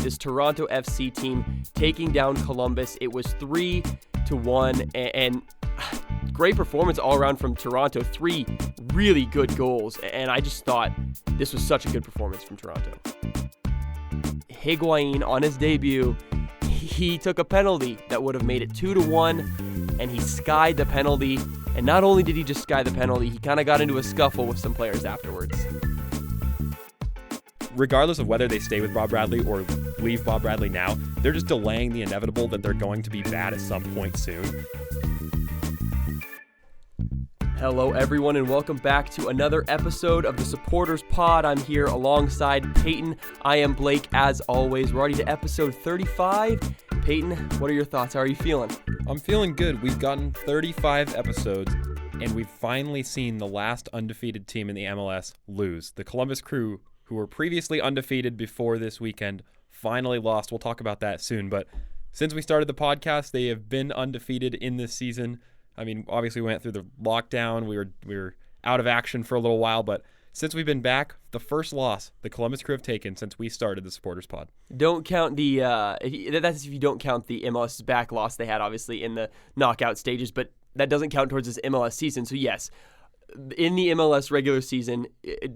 this Toronto FC team taking down Columbus. It was 3-1, and great performance all around from Toronto. 3 really good goals, and I just thought this was such a good performance from Toronto. Higuain, on his debut, he took a penalty that would have made it 2-1, and he skied the penalty. And not only did he just sky the penalty, he kind of got into a scuffle with some players afterwards. Regardless of whether they stay with Bob Bradley or leave Bob Bradley now, they're just delaying the inevitable that they're going to be bad at some point soon. Hello, everyone, and welcome back to another episode of the Supporters Pod. I'm here alongside Peyton. I am Blake, as always. We're already to episode 35. Peyton, what are your thoughts? How are you feeling? I'm feeling good. We've gotten 35 episodes, and we've finally seen the last undefeated team in the MLS lose. The Columbus Crew, who were previously undefeated before this weekend, finally lost. We'll talk about that soon, but since we started the podcast, they have been undefeated in this season. I mean, obviously we went through the lockdown. We were out of action for a little while, but since we've been back, the first loss the Columbus Crew have taken since we started the Supporters Pod. Don't count the that's if you don't count the MLS back loss they had, obviously, in the knockout stages, but that doesn't count towards this MLS season. So yes, in the MLS regular season,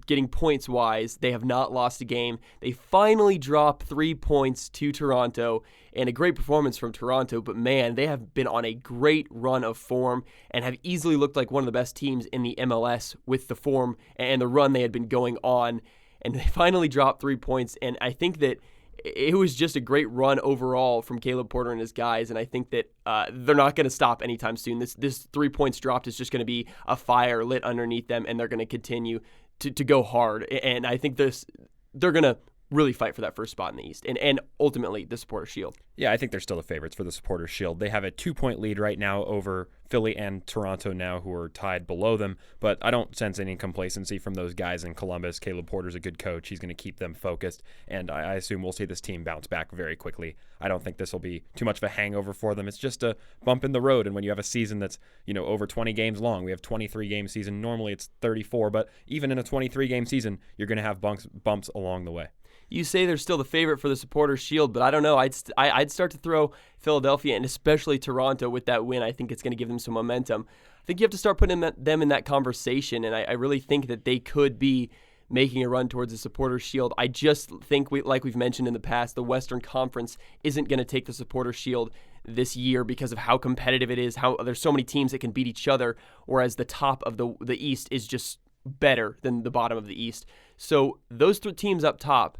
getting points-wise, they have not lost a game. They finally dropped 3 points to Toronto, and a great performance from Toronto, but man, they have been on a great run of form and have easily looked like one of the best teams in the MLS with the form and the run they had been going on, and they finally dropped 3 points, and I think that it was just a great run overall from Caleb Porter and his guys, and I think that they're not going to stop anytime soon. This 3 points dropped is just going to be a fire lit underneath them, and they're going to continue to go hard. And I think they're going to really fight for that first spot in the East and ultimately the Supporters Shield. Yeah, I think they're still the favorites for the Supporters Shield. They have a 2-point lead right now over Philly and Toronto now, who are tied below them, but I don't sense any complacency from those guys in Columbus. Caleb Porter's a good coach. He's going to keep them focused, and I assume we'll see this team bounce back very quickly. I don't think this will be too much of a hangover for them. It's just a bump in the road, and when you have a season that's, over 20 games long, we have 23-game season. Normally it's 34, but even in a 23-game season, you're going to have bumps along the way. You say they're still the favorite for the Supporters Shield, but I don't know. I'd start to throw Philadelphia and especially Toronto with that win. I think it's going to give them some momentum. I think you have to start putting them in that conversation, and I really think that they could be making a run towards the Supporters Shield. I just think, like we've mentioned in the past, the Western Conference isn't going to take the Supporters Shield this year because of how competitive it is, how there's so many teams that can beat each other, whereas the top of the East is just better than the bottom of the East. So those 3 teams up top,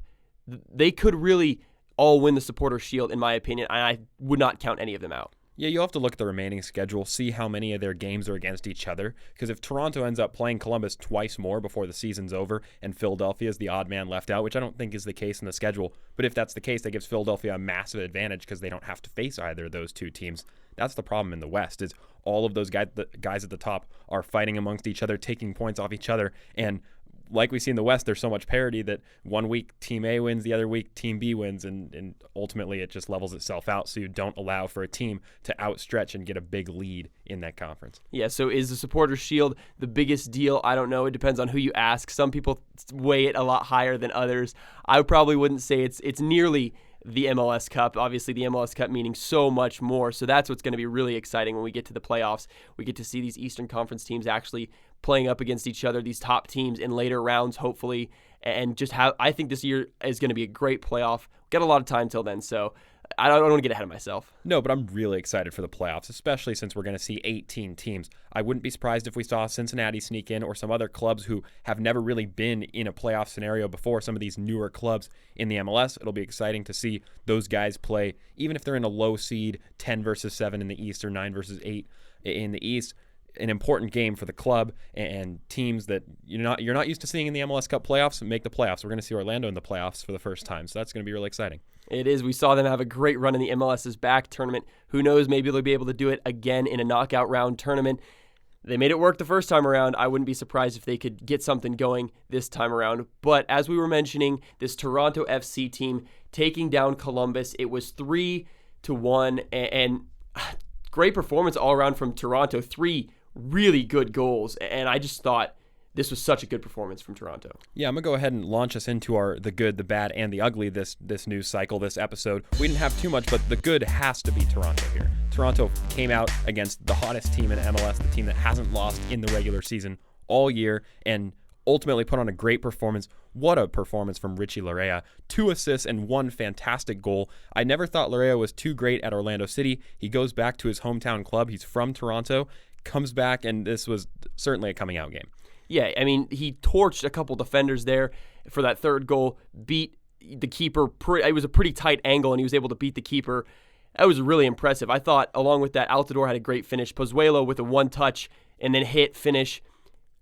they could really all win the Supporters Shield, in my opinion, and I would not count any of them out. Yeah, you'll have to look at the remaining schedule, see how many of their games are against each other, because if Toronto ends up playing Columbus twice more before the season's over and Philadelphia is the odd man left out, which I don't think is the case in the schedule, but if that's the case, that gives Philadelphia a massive advantage because they don't have to face either of those two teams. That's the problem in the West, is all of those guys at the top are fighting amongst each other, taking points off each other, and like we see in the West, there's so much parity that one week Team A wins, the other week Team B wins, and ultimately it just levels itself out, so you don't allow for a team to outstretch and get a big lead in that conference. Yeah, so is the Supporters Shield the biggest deal? I don't know. It depends on who you ask. Some people weigh it a lot higher than others. I probably wouldn't say it's nearly the MLS Cup. Obviously, the MLS Cup meaning so much more, so that's what's going to be really exciting when we get to the playoffs. We get to see these Eastern Conference teams actually playing up against each other, these top teams in later rounds, hopefully, and just I think this year is going to be a great playoff. We've got a lot of time till then, so I don't want to get ahead of myself. No, but I'm really excited for the playoffs, especially since we're going to see 18 teams. I wouldn't be surprised if we saw Cincinnati sneak in or some other clubs who have never really been in a playoff scenario before, some of these newer clubs in the MLS. It'll be exciting to see those guys play, even if they're in a low seed, 10 versus 7 in the East or 9 versus 8 in the East. An important game for the club and teams that you're not used to seeing in the MLS Cup playoffs make the playoffs. We're going to see Orlando in the playoffs for the first time, so that's going to be really exciting. It is. We saw them have a great run in the MLS's back tournament. Who knows, maybe they'll be able to do it again in a knockout round tournament. They made it work the first time around. I wouldn't be surprised if they could get something going this time around. But as we were mentioning, this Toronto FC team taking down Columbus, it was 3-1, and great performance all around from Toronto. 3 really good goals, and I just thought this was such a good performance from Toronto. Yeah, I'm going to go ahead and launch us into the good, the bad, and the ugly this news cycle, this episode. We didn't have too much, but the good has to be Toronto here. Toronto came out against the hottest team in MLS, the team that hasn't lost in the regular season all year, and ultimately put on a great performance. What a performance from Richie Laryea. 2 assists and 1 fantastic goal. I never thought Laryea was too great at Orlando City. He goes back to his hometown club. He's from Toronto, comes back, and this was certainly a coming out game. Yeah, I mean, he torched a couple defenders there for that third goal, beat the keeper. It was a pretty tight angle, and he was able to beat the keeper. That was really impressive. I thought, along with that, Altidore had a great finish. Pozuelo with a one-touch and then hit, finish.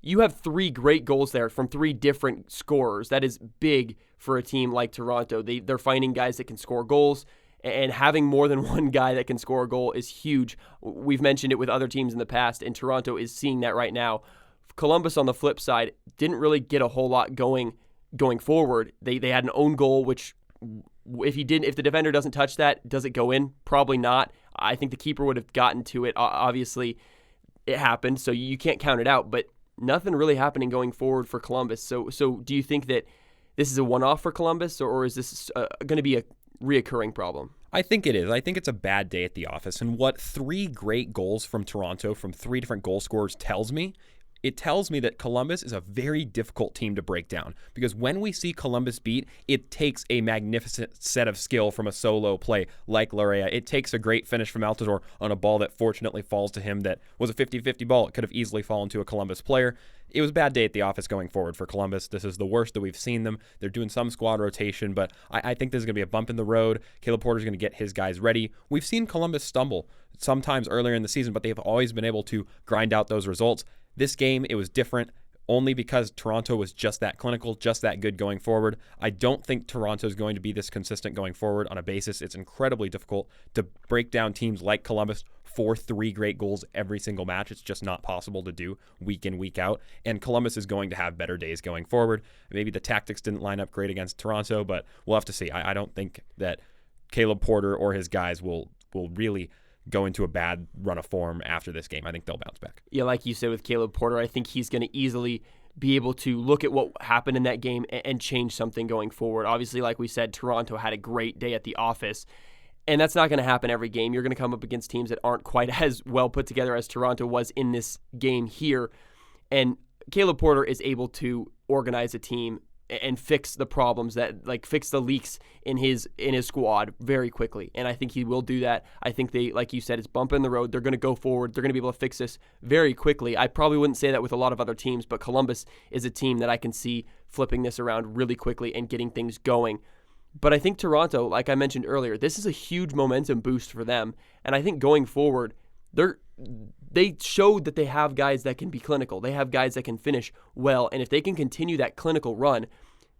You have 3 great goals there from 3 different scorers. That is big for a team like Toronto. They're finding guys that can score goals, and having more than one guy that can score a goal is huge. We've mentioned it with other teams in the past, and Toronto is seeing that right now. Columbus, on the flip side, didn't really get a whole lot going forward. They had an own goal, which if the defender doesn't touch that, does it go in? Probably not. I think the keeper would have gotten to it. Obviously, it happened, so you can't count it out. But nothing really happening going forward for Columbus. So do you think that this is a one-off for Columbus, or is this going to be a reoccurring problem? I think it is. I think it's a bad day at the office. And what 3 great goals from Toronto from 3 different goal scorers tells me, it tells me that Columbus is a very difficult team to break down, because when we see Columbus beat, it takes a magnificent set of skill from a solo play like Laryea. It takes a great finish from Altidore on a ball that fortunately falls to him that was a 50-50 ball. It could have easily fallen to a Columbus player. It was a bad day at the office going forward for Columbus. This is the worst that we've seen them. They're doing some squad rotation, but I think this is going to be a bump in the road. Caleb Porter's going to get his guys ready. We've seen Columbus stumble sometimes earlier in the season, but they've always been able to grind out those results. This game, it was different only because Toronto was just that clinical, just that good going forward. I don't think Toronto is going to be this consistent going forward on a basis. It's incredibly difficult to break down teams like Columbus for 3 great goals every single match. It's just not possible to do week in, week out. And Columbus is going to have better days going forward. Maybe the tactics didn't line up great against Toronto, but we'll have to see. I don't think that Caleb Porter or his guys will really go into a bad run of form after this game. I think they'll bounce back. Yeah, like you said with Caleb Porter, I think he's going to easily be able to look at what happened in that game and change something going forward. Obviously, like we said, Toronto had a great day at the office, and that's not going to happen every game. You're going to come up against teams that aren't quite as well put together as Toronto was in this game here, and Caleb Porter is able to organize a team and fix the problems fix the leaks in his squad very quickly. And I think he will do that. I think they, like you said, it's bump in the road. They're going to go forward. They're going to be able to fix this very quickly. I probably wouldn't say that with a lot of other teams, but Columbus is a team that I can see flipping this around really quickly and getting things going. But I think Toronto, like I mentioned earlier, this is a huge momentum boost for them. And I think going forward, they showed that they have guys that can be clinical. They have guys that can finish well. And if they can continue that clinical run,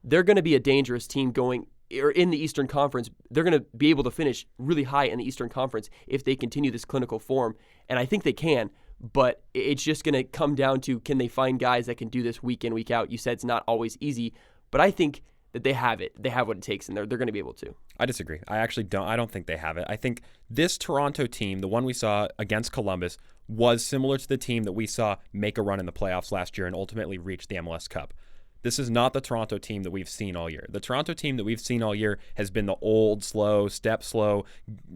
they're going to be a dangerous team going or in the Eastern Conference. They're going to be able to finish really high in the Eastern Conference if they continue this clinical form. And I think they can, but it's just going to come down to, can they find guys that can do this week in, week out? You said it's not always easy, but I think that they have it. They have what it takes, and they're going to be able to. I disagree. I don't think they have it. I think this Toronto team, the one we saw against Columbus, was similar to the team that we saw make a run in the playoffs last year and ultimately reach the MLS Cup. This is not the Toronto team that we've seen all year. The Toronto team that we've seen all year has been the old, slow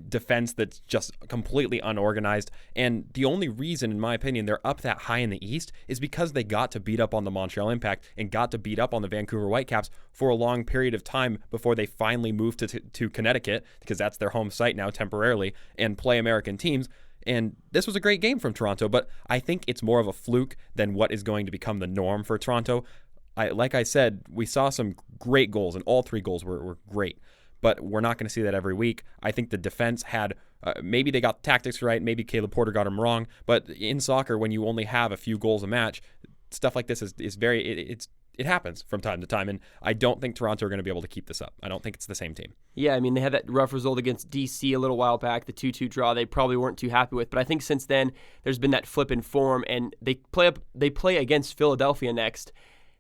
defense that's just completely unorganized. And the only reason, in my opinion, they're up that high in the East is because they got to beat up on the Montreal Impact and got to beat up on the Vancouver Whitecaps for a long period of time before they finally moved to Connecticut, because that's their home site now temporarily, and play American teams. And this was a great game from Toronto, but I think it's more of a fluke than what is going to become the norm for Toronto. Like I said, we saw some great goals, and all 3 goals were great, but we're not going to see that every week. I think the defense had, maybe they got the tactics right, maybe Caleb Porter got them wrong, but in soccer, when you only have a few goals a match, stuff like this it happens from time to time, and I don't think Toronto are going to be able to keep this up. I don't think it's the same team. Yeah, I mean, they had that rough result against DC a little while back, the 2-2 draw they probably weren't too happy with, but I think since then, there's been that flip in form, and they play against Philadelphia next.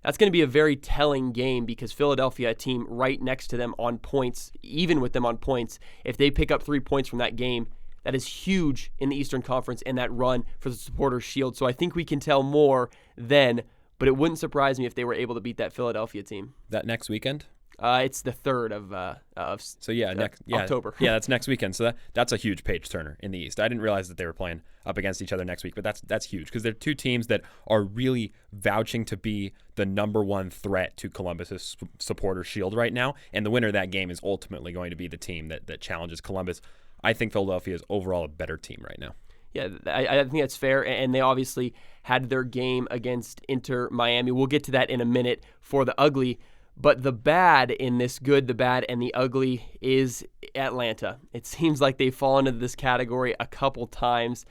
That's going to be a very telling game, because Philadelphia, a team right next to them on points, even with them on points, if they pick up 3 points from that game, that is huge in the Eastern Conference and that run for the Supporters' Shield. So I think we can tell more then but it wouldn't surprise me if they were able to beat that Philadelphia team. That next weekend? It's the 3rd of October. Yeah, that's next weekend. So that's a huge page turner in the East. I didn't realize that they were playing up against each other next week, but that's huge because they're two teams that are really vouching to be the number one threat to Columbus's supporter shield right now, and the winner of that game is ultimately going to be the team that challenges Columbus. I think Philadelphia is overall a better team right now. Yeah, I think that's fair, and they obviously had their game against Inter Miami. We'll get to that in a minute for the ugly. But the bad in this good, the bad, and the ugly is Atlanta. It seems like they've fallen into this category a couple times.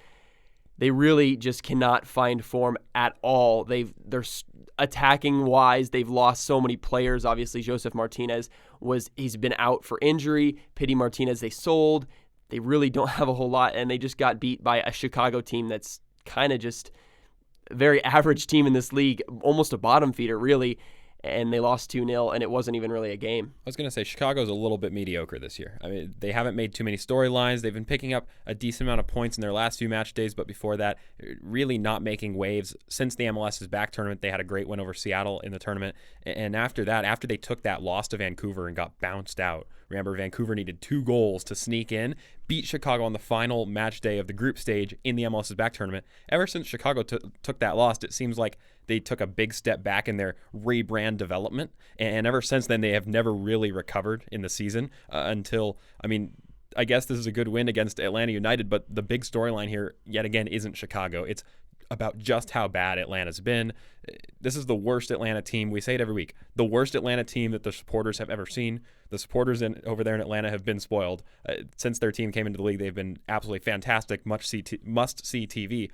They really just cannot find form at all. They're attacking-wise, they've lost so many players. Obviously, Josef Martinez, he's been out for injury. Pity Martinez they sold. They really don't have a whole lot, and they just got beat by a Chicago team that's kind of just a very average team in this league, almost a bottom feeder, really. And they lost 2-0, and it wasn't even really a game. I was going to say, Chicago's a little bit mediocre this year. I mean, they haven't made too many storylines. They've been picking up a decent amount of points in their last few match days, but before that, really not making waves. Since the MLS's back tournament, they had a great win over Seattle in the tournament. And after that, after they took that loss to Vancouver and got bounced out, remember, Vancouver needed 2 goals to sneak in, beat Chicago on the final match day of the group stage in the MLS's back tournament. Ever since Chicago took that loss, it seems like they took a big step back in their rebrand development. And ever since then, they have never really recovered in the season until, I guess this is a good win against Atlanta United, but the big storyline here, yet again, isn't Chicago. It's about just how bad Atlanta's been. This is the worst Atlanta team. We say it every week. The worst Atlanta team that the supporters have ever seen. The supporters over there in Atlanta have been spoiled. Since their team came into the league, they've been absolutely fantastic, must-see TV.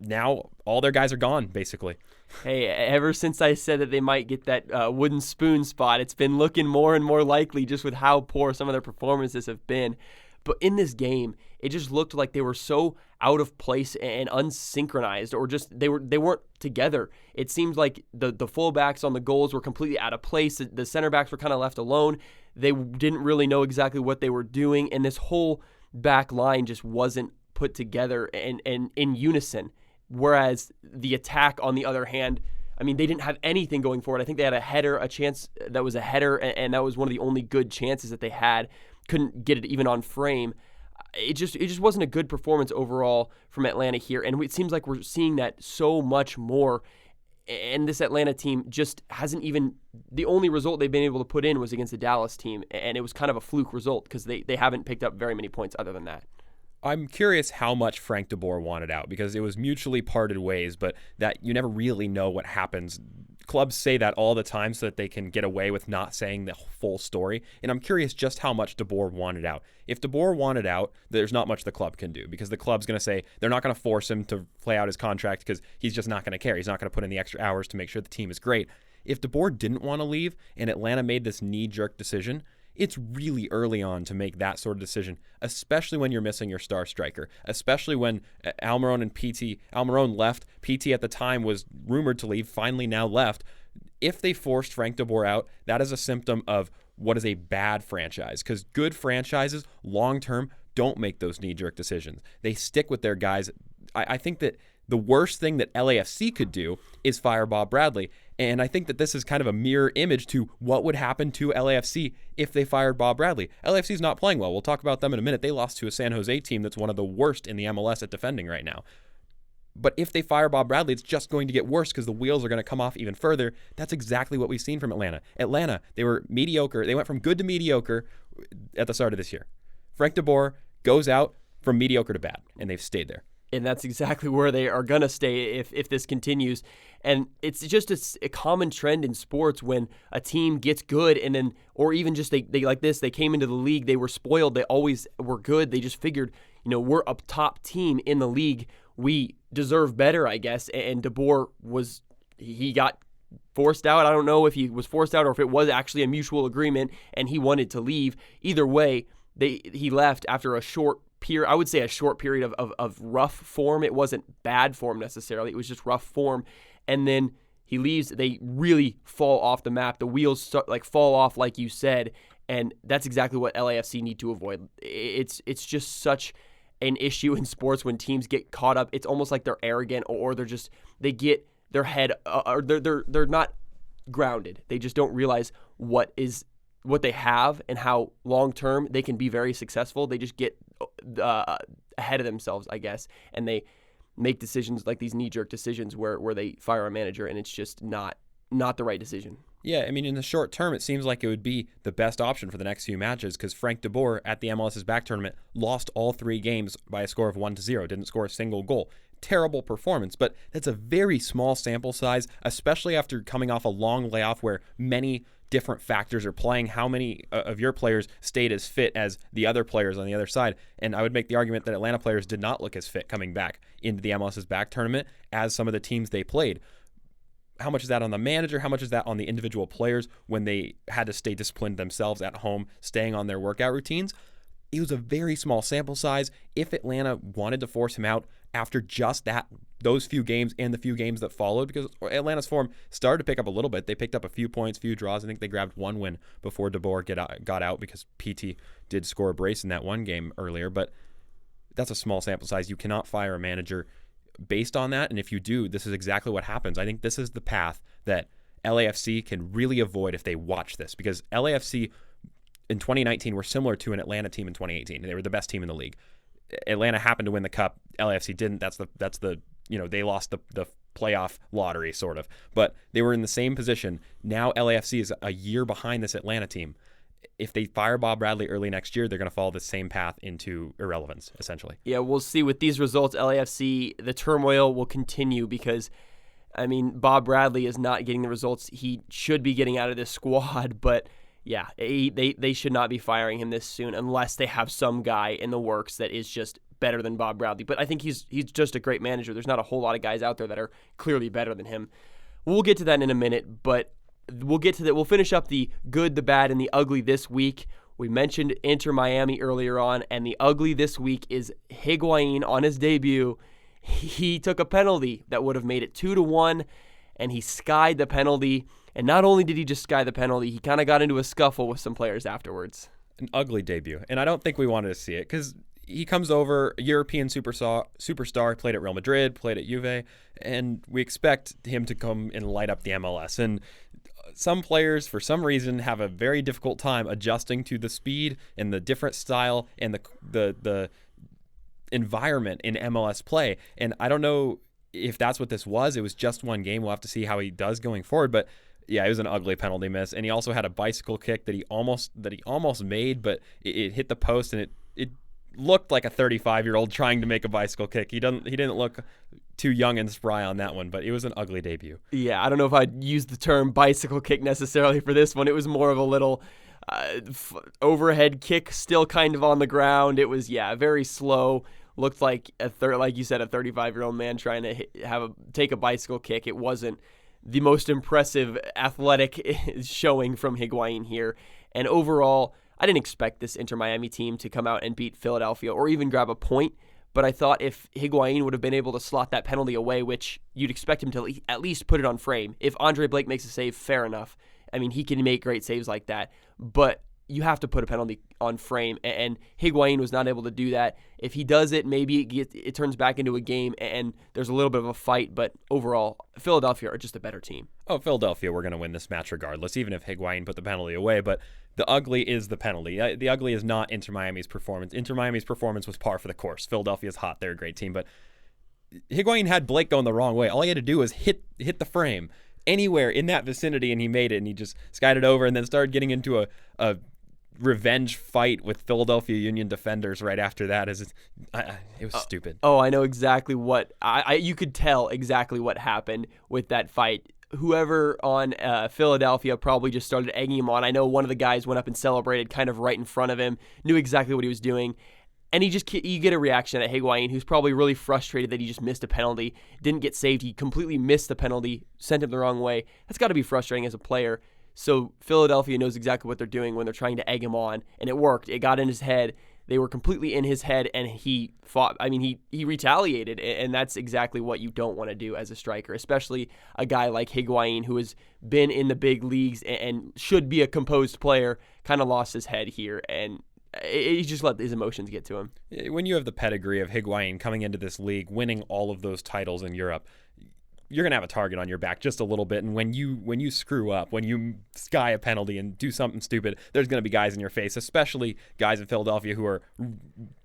Now all their guys are gone, basically. Hey, ever since I said that they might get that wooden spoon spot, it's been looking more and more likely just with how poor some of their performances have been. But in this game, it just looked like they were so out of place and unsynchronized, or just they weren't together. It seemed like the fullbacks on the goals were completely out of place. The center backs were kind of left alone. They didn't really know exactly what they were doing, and this whole back line just wasn't put together and in unison. Whereas the attack, on the other hand, they didn't have anything going for it. I think they had a chance that was a header, and that was one of the only good chances that they had. Couldn't get it even on frame. It just wasn't a good performance overall from Atlanta here, and it seems like we're seeing that so much more. And this Atlanta team just hasn't even, the only result they've been able to put in was against the Dallas team, and it was kind of a fluke result because they haven't picked up very many points other than that. I'm curious how much Frank de Boer wanted out, because it was mutually parted ways, but that you never really know what happens. Clubs say that all the time so that they can get away with not saying the full story, and I'm curious just how much de Boer wanted out. If de Boer wanted out, there's not much the club can do, because the club's going to say they're not going to force him to play out his contract because he's just not going to care. He's not going to put in the extra hours to make sure the team is great. If de Boer didn't want to leave and Atlanta made this knee-jerk decision, it's really early on to make that sort of decision, especially when you're missing your star striker, especially when Almiron and PT, Almiron left, PT at the time was rumored to leave, finally now left. If they forced Frank de Boer out, that is a symptom of what is a bad franchise, because good franchises, long-term, don't make those knee-jerk decisions. They stick with their guys. I think that the worst thing that LAFC could do is fire Bob Bradley. And I think that this is kind of a mirror image to what would happen to LAFC if they fired Bob Bradley. LAFC is not playing well. We'll talk about them in a minute. They lost to a San Jose team that's one of the worst in the MLS at defending right now. But if they fire Bob Bradley, it's just going to get worse because the wheels are going to come off even further. That's exactly what we've seen from Atlanta. Atlanta, they were mediocre. They went from good to mediocre at the start of this year. Frank de Boer goes out from mediocre to bad, and they've stayed there. And that's exactly where they are going to stay if this continues. And it's just a common trend in sports when a team gets good and then, or even just they like this, they came into the league, they were spoiled, they always were good. They just figured, we're a top team in the league. We deserve better, I guess. And de Boer he got forced out. I don't know if he was forced out or if it was actually a mutual agreement and he wanted to leave. Either way, he left after a short period of rough form. It wasn't bad form necessarily. It was just rough form. And then he leaves. They really fall off the map. The wheels fall off, like you said. And that's exactly what LAFC need to avoid. It's just such an issue in sports when teams get caught up. It's almost like they're arrogant or they get their head, or they're not grounded. They just don't realize what they have and how long term they can be very successful. They just get ahead of themselves, I guess, and they make decisions like these knee-jerk decisions where they fire a manager, and it's just not the right decision. Yeah, I mean, in the short term, it seems like it would be the best option for the next few matches because Frank de Boer at the MLS's back tournament lost all 3 games by a score of 1-0, didn't score a single goal. Terrible performance, but that's a very small sample size, especially after coming off a long layoff where many different factors are playing. How many of your players stayed as fit as the other players on the other side? And I would make the argument that Atlanta players did not look as fit coming back into the MLS's back tournament as some of the teams they played. How much is that on the manager? How much is that on the individual players when they had to stay disciplined themselves at home, staying on their workout routines? It was a very small sample size. If Atlanta wanted to force him out after just those few games and the few games that followed, because Atlanta's form started to pick up a little bit. They picked up a few points, few draws. I think they grabbed 1 win before de Boer got out because PT did score a brace in that one game earlier. But that's a small sample size. You cannot fire a manager based on that, and if you do, this is exactly what happens. I think this is the path that LAFC can really avoid if they watch this, because LAFC in 2019 were similar to an Atlanta team in 2018. They were the best team in the league. Atlanta happened to win the cup. LAFC didn't. That's the they lost the playoff lottery sort of, but they were in the same position. Now LAFC is a year behind this Atlanta team. If they fire Bob Bradley early next year, they're going to follow the same path into irrelevance, essentially. Yeah, we'll see. With these results, LAFC, the turmoil will continue because, I mean, Bob Bradley is not getting the results he should be getting out of this squad. But, yeah, they should not be firing him this soon unless they have some guy in the works that is just better than Bob Bradley. But I think he's just a great manager. There's not a whole lot of guys out there that are clearly better than him. We'll get to that in a minute, but we'll get to that. We'll finish up the good, the bad, and the ugly this week. We mentioned Inter Miami earlier on, and the ugly this week is Higuain on his debut. He took a penalty that would have made it 2-1, and he skied the penalty. And not only did he just sky the penalty, he kind of got into a scuffle with some players afterwards. An ugly debut, and I don't think we wanted to see it because he comes over, European superstar, played at Real Madrid, played at Juve, and we expect him to come and light up the MLS. And some players, for some reason, have a very difficult time adjusting to the speed and the different style and the environment in MLS play. And I don't know if that's what this was. It was just one game. We'll have to see how he does going forward. But yeah, it was an ugly penalty miss. And he also had a bicycle kick that he almost made, but it hit the post, and it looked like a 35-year-old trying to make a bicycle kick. He didn't look too young and spry on that one, but it was an ugly debut. Yeah, I don't know if I'd use the term bicycle kick necessarily for this one. It was more of a little overhead kick, still kind of on the ground. It was, very slow. Looked like like you said, a 35-year-old man trying to take a bicycle kick. It wasn't the most impressive athletic showing from Higuain here. And overall, I didn't expect this Inter Miami team to come out and beat Philadelphia or even grab a point. But I thought if Higuain would have been able to slot that penalty away, which you'd expect him to at least put it on frame. If Andre Blake makes a save, fair enough. I mean, he can make great saves like that. But you have to put a penalty on frame, and Higuain was not able to do that. If he does it, maybe it turns back into a game, and there's a little bit of a fight. But overall, Philadelphia are just a better team. Oh, Philadelphia, we're going to win this match regardless, even if Higuain put the penalty away. But the ugly is the penalty. The ugly is not Inter Miami's performance. Inter Miami's performance was par for the course. Philadelphia's hot. They're a great team. But Higuain had Blake going the wrong way. All he had to do was hit the frame anywhere in that vicinity, and he made it, and he just skied it over and then started getting into a revenge fight with Philadelphia Union defenders right after that. It was stupid. Oh, I know exactly what you could tell exactly what happened with that fight. Whoever on Philadelphia probably just started egging him on. I know one of the guys went up and celebrated kind of right in front of him, knew exactly what he was doing. And you get a reaction at Higuain, who's probably really frustrated that he just missed a penalty, didn't get saved. He completely missed the penalty, sent him the wrong way. That's got to be frustrating as a player. So Philadelphia knows exactly what they're doing when they're trying to egg him on, and it worked. It got in his head. They were completely in his head, and he fought. I mean, he retaliated, and that's exactly what you don't want to do as a striker, especially a guy like Higuain, who has been in the big leagues and should be a composed player, kind of lost his head here, and he just let his emotions get to him. When you have the pedigree of Higuain coming into this league, winning all of those titles in Europe, you're going to have a target on your back just a little bit. And when you screw up, when you sky a penalty and do something stupid, there's going to be guys in your face, especially guys in Philadelphia who are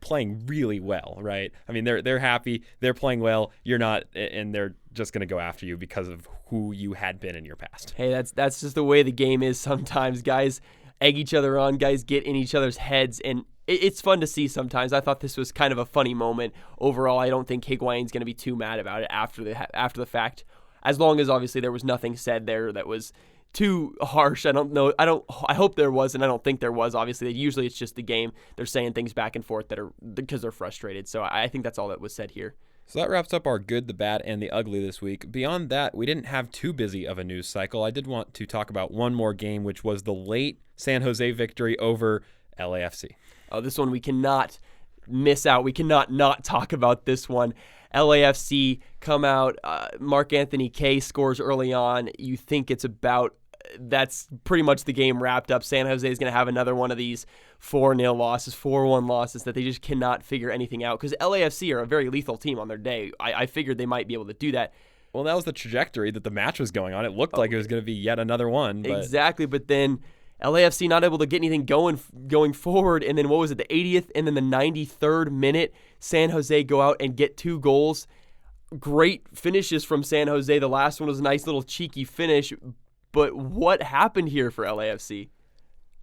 playing really well, right? I mean, they're happy, they're playing well, you're not, and they're just going to go after you because of who you had been in your past. Hey, that's just the way the game is sometimes. Guys egg each other on, guys get in each other's heads, and it's fun to see sometimes. I thought this was kind of a funny moment. Overall, I don't think Higuain's going to be too mad about it after the fact, as long as obviously there was nothing said there that was too harsh. I hope there was, and I don't think there was. Obviously, usually it's just the game. They're saying things back and forth that are because they're frustrated. So I think that's all that was said here. So that wraps up our good, the bad, and the ugly this week. Beyond that, we didn't have too busy of a news cycle. I did want to talk about one more game, which was the late San Jose victory over LAFC. Oh, this one we cannot miss out. We cannot not talk about this one. LAFC come out. Mark-Anthony Kaye scores early on. You think it's about that's pretty much the game wrapped up. San Jose is going to have another one of these 4-0 losses, 4-1 losses that they just cannot figure anything out because LAFC are a very lethal team on their day. I figured they might be able to do that. Well, that was the trajectory that the match was going on. It looked like it was going to be yet another one. But... Exactly, but then LAFC not able to get anything going forward, and then what was it, the 80th and then the 93rd minute, San Jose go out and get 2 goals. Great finishes from San Jose. The last one was a nice little cheeky finish, but what happened here for LAFC?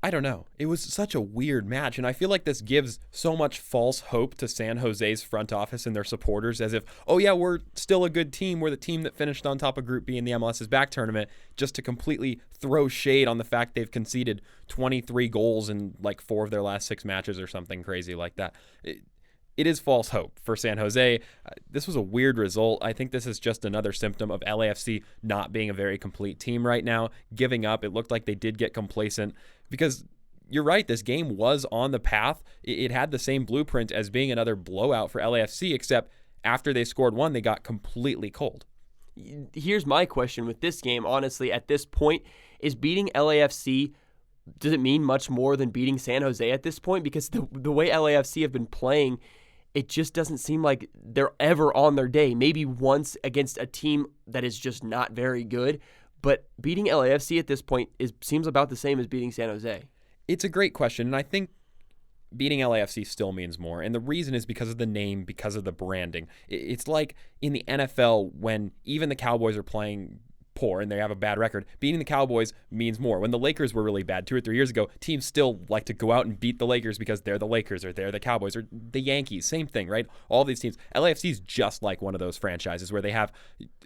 I don't know. It was such a weird match, and I feel like this gives so much false hope to San Jose's front office and their supporters as if, oh yeah, we're still a good team. We're the team that finished on top of Group B in the MLS's back tournament, just to completely throw shade on the fact they've conceded 23 goals in like 4 of their last 6 matches or something crazy like that. It is false hope for San Jose. This was a weird result. I think this is just another symptom of LAFC not being a very complete team right now, giving up. It looked like they did get complacent because you're right, this game was on the path. It had the same blueprint as being another blowout for LAFC, except after they scored 1, they got completely cold. Here's my question with this game, honestly, at this point, is beating LAFC, does it mean much more than beating San Jose at this point? Because the way LAFC have been playing, it just doesn't seem like they're ever on their day. Maybe once against a team that is just not very good, but beating LAFC at this point seems about the same as beating San Jose. It's a great question, and I think beating LAFC still means more, and the reason is because of the name, because of the branding. It's like in the NFL when even the Cowboys are playing poor and they have a bad record, beating the Cowboys means more. When the Lakers were really bad 2 or 3 years ago, teams still like to go out and beat the Lakers because they're the Lakers or they're the Cowboys or the Yankees. Same thing, right? All these teams. LAFC is just like one of those franchises where they have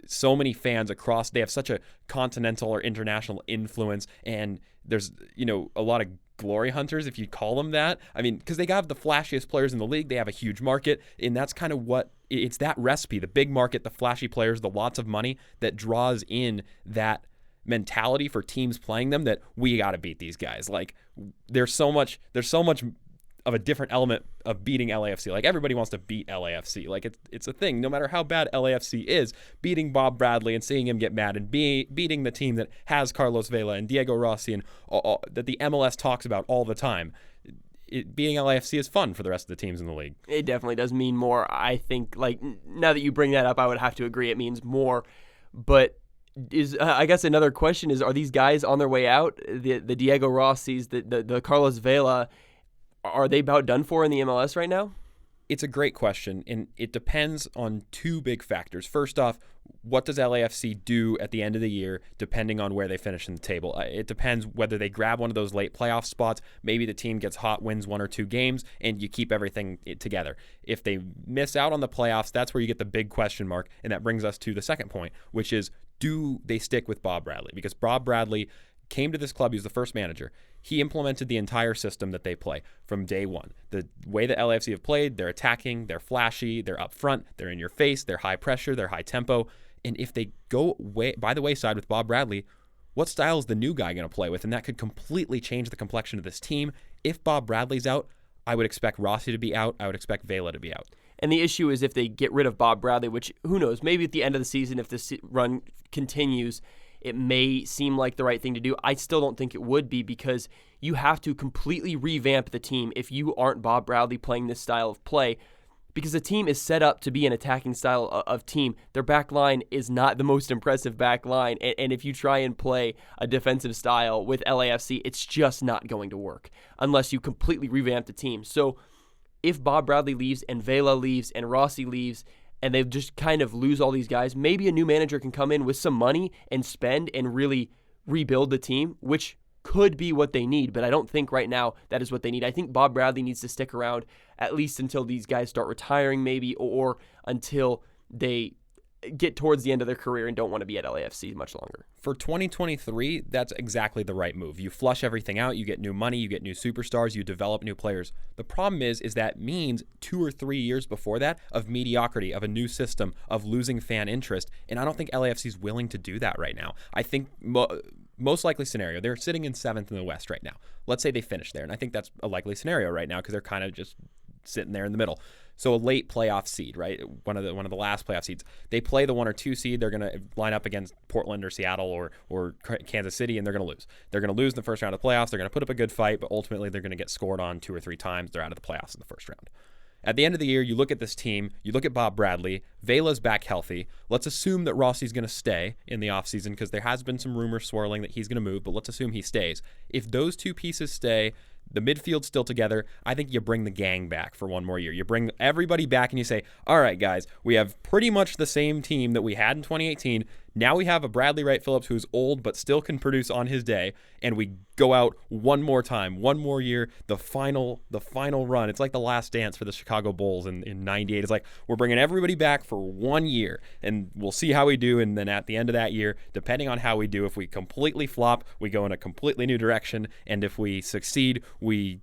so many fans across. They have such a continental or international influence, and there's a lot of glory hunters, if you call them that. I mean, because they have the flashiest players in the league. They have a huge market, and that's kind of what it's that recipe, the big market, the flashy players, the lots of money that draws in that mentality for teams playing them that we got to beat these guys. Like there's so much of a different element of beating LAFC. Like everybody wants to beat LAFC. Like it's a thing. No matter how bad LAFC is, beating Bob Bradley and seeing him get mad and beating the team that has Carlos Vela and Diego Rossi and all, that the MLS talks about all the time. Beating LAFC is fun for the rest of the teams in the league. It definitely does mean more. I think, like, now that you bring that up, I would have to agree it means more. But I guess another question is, are these guys on their way out? The Diego Rossis, the Carlos Vela, are they about done for in the MLS right now? It's a great question, and it depends on 2 big factors. First off, what does LAFC do at the end of the year, depending on where they finish in the table? It depends whether they grab one of those late playoff spots. Maybe the team gets hot, wins 1 or 2 games, and you keep everything together. If they miss out on the playoffs, that's where you get the big question mark, and that brings us to the second point, which is, do they stick with Bob Bradley? Because Bob Bradley came to this club. He was the first manager. He implemented the entire system that they play from day one. The way that LAFC have played, they're attacking, they're flashy, they're up front, they're in your face, they're high pressure, they're high tempo. And if they go by the wayside with Bob Bradley, what style is the new guy going to play with? And that could completely change the complexion of this team. If Bob Bradley's out, I would expect Rossi to be out. I would expect Vela to be out. And the issue is if they get rid of Bob Bradley, which who knows, maybe at the end of the season, if this run continues, it may seem like the right thing to do. I still don't think it would be, because you have to completely revamp the team if you aren't Bob Bradley playing this style of play. because the team is set up to be an attacking style of team. Their back line is not the most impressive back line, and if you try and play a defensive style with LAFC, it's just not going to work unless you completely revamp the team. So if Bob Bradley leaves and Vela leaves and Rossi leaves and they just kind of lose all these guys, maybe a new manager can come in with some money and spend and really rebuild the team, which could be what they need, but I don't think right now that is what they need. I think Bob Bradley needs to stick around at least until these guys start retiring maybe, or until they get towards the end of their career and don't want to be at LAFC much longer. For 2023, that's exactly the right move. You flush everything out, you get new money, you get new superstars, you develop new players. The problem is that means 2 or 3 years before that of mediocrity, of a new system, of losing fan interest, and I don't think LAFC is willing to do that right now. I think most likely scenario, they're sitting in 7th in the West right now. Let's say they finish there, and I think that's a likely scenario right now because they're kind of just sitting there in the middle. So a late playoff seed, right? One of the last playoff seeds. They play the 1 or 2 seed. They're going to line up against Portland or Seattle or Kansas City, and they're going to lose. They're going to lose in the first round of the playoffs. They're going to put up a good fight, but ultimately they're going to get scored on 2 or 3 times. They're out of the playoffs in the first round. At the end of the year, you look at this team, you look at Bob Bradley, Vela's back healthy. Let's assume that Rossi's going to stay in the offseason because there has been some rumors swirling that he's going to move, but let's assume he stays. If those 2 pieces stay, the midfield's still together, I think you bring the gang back for 1 more year. You bring everybody back and you say, all right, guys, we have pretty much the same team that we had in 2018. Now we have a Bradley Wright Phillips who's old but still can produce on his day, and we go out 1 more time, 1 more year, the final run. It's like the last dance for the Chicago Bulls in 98. It's like we're bringing everybody back for 1 year, and we'll see how we do, and then at the end of that year, depending on how we do, if we completely flop, we go in a completely new direction, and if we succeed, we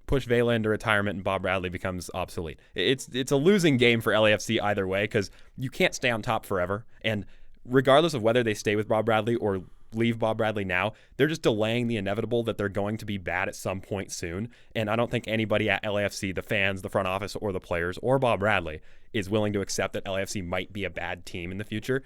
push Vela into retirement and Bob Bradley becomes obsolete. It's a losing game for LAFC either way because you can't stay on top forever, and regardless of whether they stay with Bob Bradley or leave Bob Bradley now, they're just delaying the inevitable that they're going to be bad at some point soon. And I don't think anybody at LAFC, the fans, the front office, or the players, or Bob Bradley, is willing to accept that LAFC might be a bad team in the future.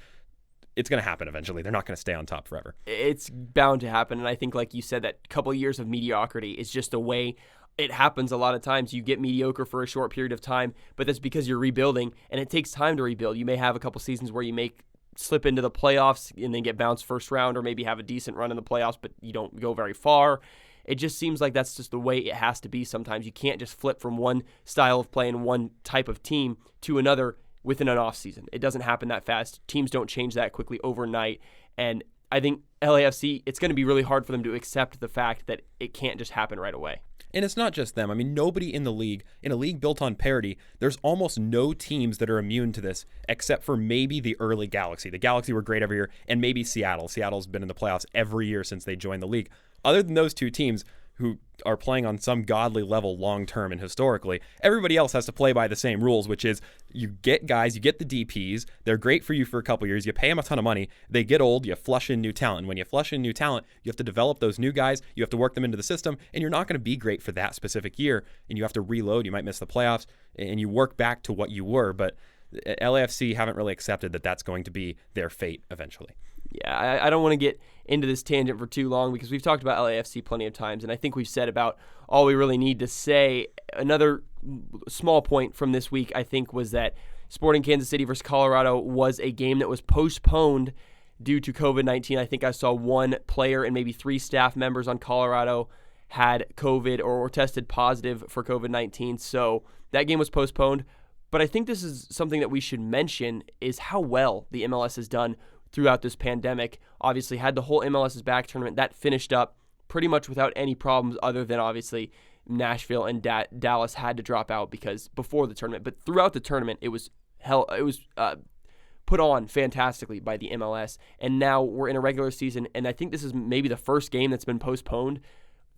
It's going to happen eventually. They're not going to stay on top forever. It's bound to happen. And I think, like you said, that couple of years of mediocrity is just a way it happens a lot of times. You get mediocre for a short period of time, but that's because you're rebuilding, and it takes time to rebuild. You may have a couple seasons where you slip into the playoffs and then get bounced first round, or maybe have a decent run in the playoffs, but you don't go very far. It just seems like that's just the way it has to be sometimes. You can't just flip from one style of play and one type of team to another within an offseason. It doesn't happen that fast. Teams don't change that quickly overnight. And I think LAFC, it's going to be really hard for them to accept the fact that it can't just happen right away. And it's not just them. I mean, nobody in the league, in a league built on parity, there's almost no teams that are immune to this except for maybe the early Galaxy. The Galaxy were great every year, and maybe Seattle. Seattle's been in the playoffs every year since they joined the league. Other than those 2 teams who are playing on some godly level long-term and historically, everybody else has to play by the same rules, which is you get guys, you get the DPs, they're great for you for a couple years, you pay them a ton of money, they get old, you flush in new talent. When you flush in new talent, you have to develop those new guys, you have to work them into the system, and you're not going to be great for that specific year, and you have to reload, you might miss the playoffs, and you work back to what you were, but LAFC haven't really accepted that that's going to be their fate eventually. Yeah, I don't want to get into this tangent for too long because we've talked about LAFC plenty of times, and I think we've said about all we really need to say. Another small point from this week, I think, was that Sporting Kansas City versus Colorado was a game that was postponed due to COVID-19. I think I saw 1 player and maybe 3 staff members on Colorado had COVID or tested positive for COVID-19, so that game was postponed. But I think this is something that we should mention is how well the MLS has done throughout this pandemic. Obviously had the whole MLS is Back tournament that finished up pretty much without any problems, other than obviously Nashville and Dallas had to drop out because before the tournament. But throughout the tournament, it was put on fantastically by the MLS. And now we're in a regular season, and I think this is maybe the first game that's been postponed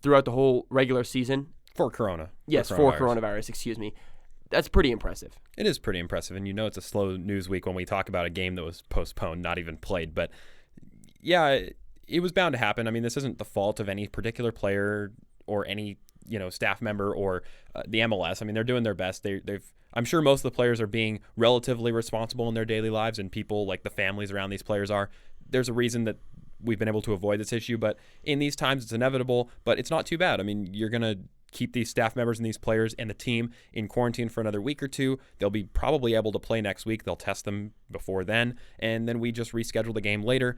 throughout the whole regular season. For Corona. Yes, for coronavirus, excuse me. That's pretty impressive. It is pretty impressive, and it's a slow news week when we talk about a game that was postponed, not even played. But yeah, it was bound to happen. I mean, this isn't the fault of any particular player or any staff member or the MLS. I mean, they're doing their best. I'm sure most of the players are being relatively responsible in their daily lives, and people like the families around these players are. There's a reason that we've been able to avoid this issue, but in these times it's inevitable, but it's not too bad. I mean, you're going to keep these staff members and these players and the team in quarantine for another week or two. They'll be probably able to play next week. They'll test them before then, and then we just reschedule the game later.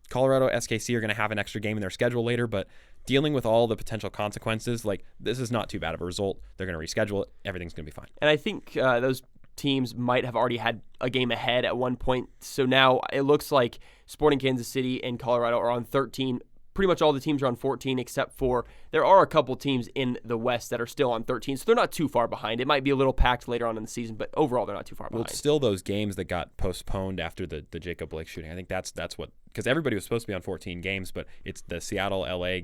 Colorado SKC are going to have an extra game in their schedule later, but dealing with all the potential consequences, like, this is not too bad of a result. They're going to reschedule it. Everything's going to be fine. And I think those teams might have already had a game ahead at one point. So now it looks like Sporting Kansas City and Colorado are on 13. Pretty much all the teams are on 14, except for there are a couple teams in the West that are still on 13, so they're not too far behind. It might be a little packed later on in the season, but overall they're not too far behind. Well, it's still those games that got postponed after the Jacob Blake shooting. I think that's what, because everybody was supposed to be on 14 games, but it's the Seattle, LA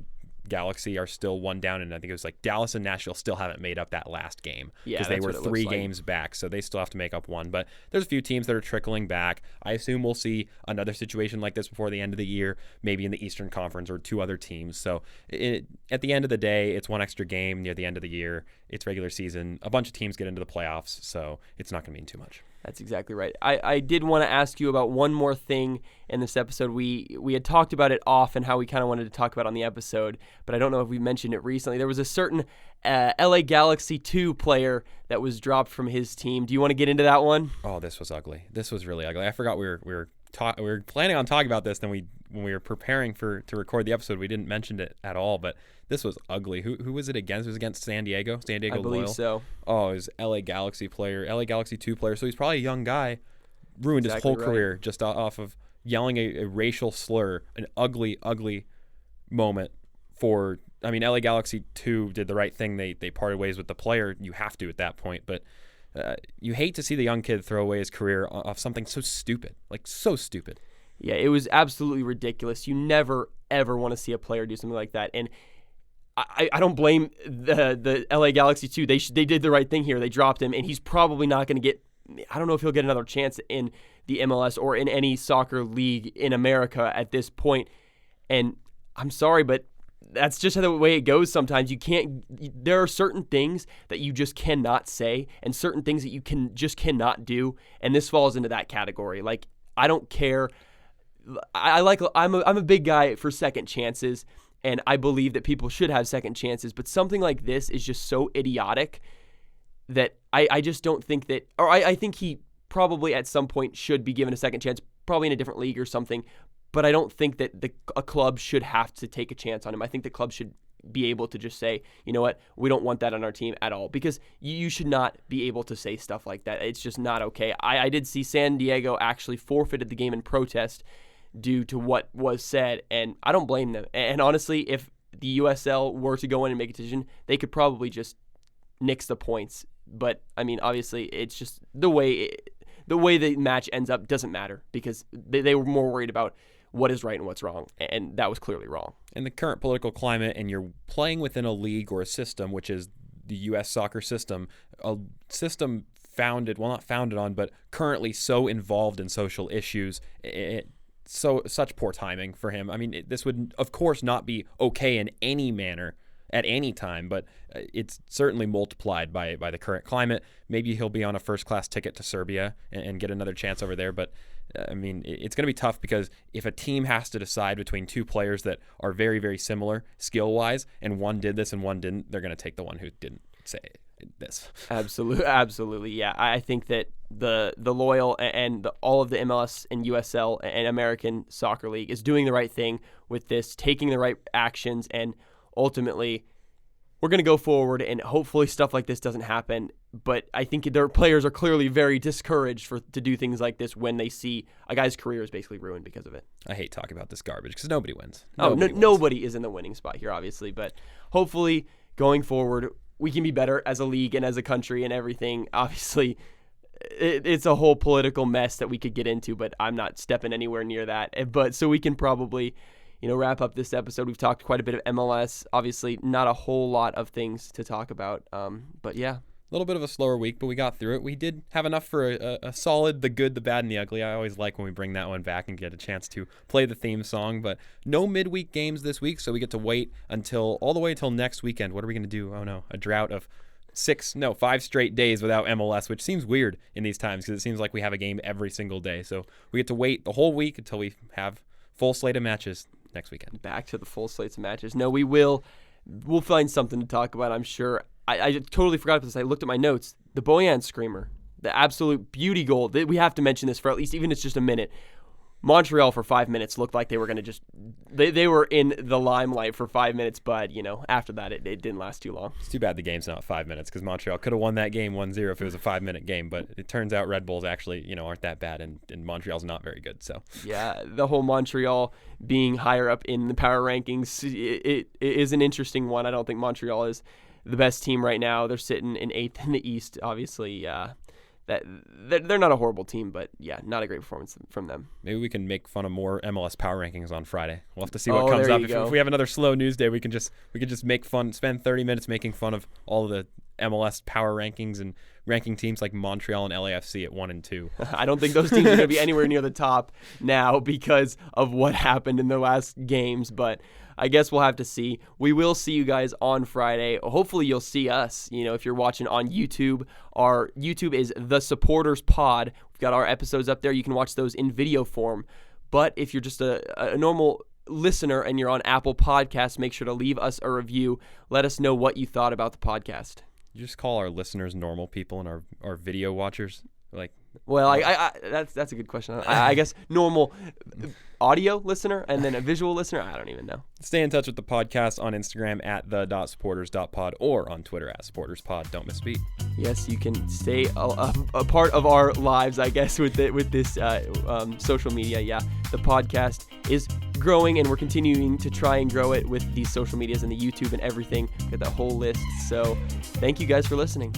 Galaxy are still one down, and I think it was like Dallas and Nashville still haven't made up that last game because they were 3 games back, so they still have to make up one. But there's a few teams that are trickling back. I assume we'll see another situation like this before the end of the year, maybe in the Eastern Conference or 2 other teams. So at the end of the day, it's 1 extra game near the end of the year. It's regular season. A bunch of teams get into the playoffs, so it's not going to mean too much. That's exactly right. I did want to ask you about one more thing in this episode. We had talked about it off and how we kind of wanted to talk about it on the episode, but I don't know if we mentioned it recently. There was a certain LA Galaxy 2 player that was dropped from his team. Do you want to get into that one? Oh, this was ugly. This was really ugly. I forgot we were planning on talking about this. Then when we were preparing to record the episode, we didn't mention it at all. But this was ugly. Who was it against? It was against San Diego. San Diego I believe Loyal. so. Oh, it was LA Galaxy 2 player. So he's probably a young guy. Ruined his whole career just off of yelling a racial slur. An ugly, ugly moment for. I mean, LA Galaxy 2 did the right thing. They parted ways with the player. You have to at that point, but. You hate to see the young kid throw away his career off something so stupid, like so stupid. Yeah, it was absolutely ridiculous. You never, ever want to see a player do something like that. And I don't blame the LA Galaxy 2. They did the right thing here. They dropped him, and he's probably not going to get – I don't know if he'll get another chance in the MLS or in any soccer league in America at this point. And I'm sorry, but – that's just the way it goes sometimes. There are certain things that you just cannot say and certain things that you just cannot do, and this falls into that category. Like, I don't care. I'm a big guy for second chances, and I believe that people should have second chances, but something like this is just so idiotic that I just don't think that, or I think he probably at some point should be given a second chance, probably in a different league or something. But I don't think that a club should have to take a chance on him. I think the club should be able to just say, you know what, we don't want that on our team at all. Because you should not be able to say stuff like that. It's just not okay. I did see San Diego actually forfeited the game in protest due to what was said, and I don't blame them. And honestly, if the USL were to go in and make a decision, they could probably just nix the points. But, I mean, obviously, it's just the way the match ends up doesn't matter because they were more worried about what is right and what's wrong, and that was clearly wrong. In the current political climate, and you're playing within a league or a system, which is the U.S. soccer system, a system not founded on, but currently so involved in social issues, such poor timing for him. I mean, this would, of course, not be okay in any manner at any time, but it's certainly multiplied by the current climate. Maybe he'll be on a first-class ticket to Serbia and get another chance over there, but I mean, it's going to be tough because if a team has to decide between 2 players that are very, very similar skill-wise, and one did this and one didn't, they're going to take the one who didn't say this. Absolutely, yeah. I think that the Loyal and all of the MLS and USL and American Soccer League is doing the right thing with this, taking the right actions, and ultimately we're going to go forward, and hopefully stuff like this doesn't happen. But I think their players are clearly very discouraged to do things like this when they see a guy's career is basically ruined because of it. I hate talking about this garbage because nobody wins. Nobody is in the winning spot here, obviously. But hopefully going forward, we can be better as a league and as a country and everything. Obviously, it's a whole political mess that we could get into, but I'm not stepping anywhere near that. But so we can probably wrap up this episode. We've talked quite a bit of MLS. Obviously, not a whole lot of things to talk about. But yeah. A little bit of a slower week, but we got through it. We did have enough for a solid, the good, the bad, and the ugly. I always like when we bring that one back and get a chance to play the theme song. But no midweek games this week, so we get to wait all the way until next weekend. What are we going to do? Oh, no, a drought of 5 straight days without MLS, which seems weird in these times because it seems like we have a game every single day. So we get to wait the whole week until we have full slate of matches next weekend. Back to the full slates of matches. No, we will we'll find something to talk about, I'm sure. I totally forgot about this. I looked at my notes. The Boyan screamer, the absolute beauty goal. We have to mention this for at least, even if it's just a minute. Montreal for 5 minutes looked like they were going to just they were in the limelight for 5 minutes, but after that it didn't last too long. It's too bad the game's not 5 minutes, because Montreal could have won that game 1-0 if it was a 5-minute game, but it turns out Red Bulls actually aren't that bad, and Montreal's not very good. So yeah, the whole Montreal being higher up in the power rankings, it is an interesting one. I don't think Montreal is the best team right now. They're sitting in 8th in the East, obviously. That they're not a horrible team, but yeah, not a great performance from them. Maybe we can make fun of more MLS power rankings on Friday. We'll have to see what comes up. If we have another slow news day, we could just make fun, spend 30 minutes making fun of all of the MLS power rankings and ranking teams like Montreal and LAFC at 1 and 2. I don't think those teams are going to be anywhere near the top now because of what happened in their last games, but I guess we'll have to see. We will see you guys on Friday. Hopefully you'll see us, if you're watching on YouTube. Our YouTube is The Supporters Pod. We've got our episodes up there. You can watch those in video form. But if you're just a normal listener and you're on Apple Podcasts, make sure to leave us a review. Let us know what you thought about the podcast. You just call our listeners normal people and our video watchers? Well, that's a good question. I guess normal audio listener and then a visual listener. I don't even know. Stay in touch with the podcast on Instagram at the.supporters.pod or on Twitter at supporterspod. Don't misspeak. Yes, you can stay a part of our lives, I guess, with this social media. Yeah, the podcast is growing, and we're continuing to try and grow it with these social medias and the YouTube and everything. Get that whole list. So thank you guys for listening.